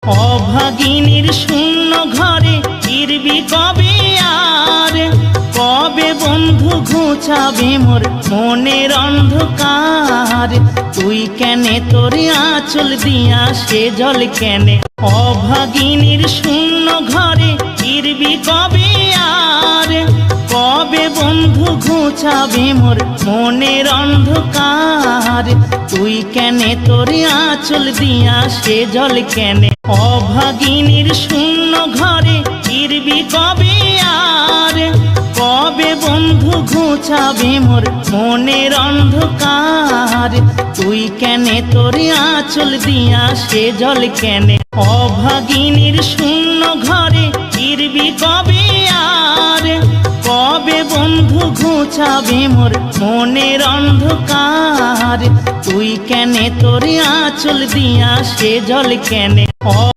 অভাগিনীর শূন্য ঘরে ফিরবি কবে আর, কবে বন্ধু ঘুচাবে মোর মনের অন্ধকার। তুই কেনে তোর আঁচল দিয়া সে জল কেনে, অভাগিনীর শূন্য ঘরে ফিরবি কবে আর, কবে বন্ধু ঘুচাবে মোর মনের অন্ধকার। তুই কেনে তোর আঁচল দিয়া সে জল কেনে, অভাগিনীর শূন্য ঘরে ফিরবি কবে আর, কবে বন্ধু ঘুচাবে মোর মনের অন্ধকার। তুই কেনে তোর আঁচল দিয়া সে জল কেনে, অভাগিনীর শূন্য ঘরে ফিরবি কবে আর, কবে বন্ধু ঘুচাবে মোর মনের অন্ধকার। তুই কেনে তোর আঁচল দিয়া সে জল কেনে।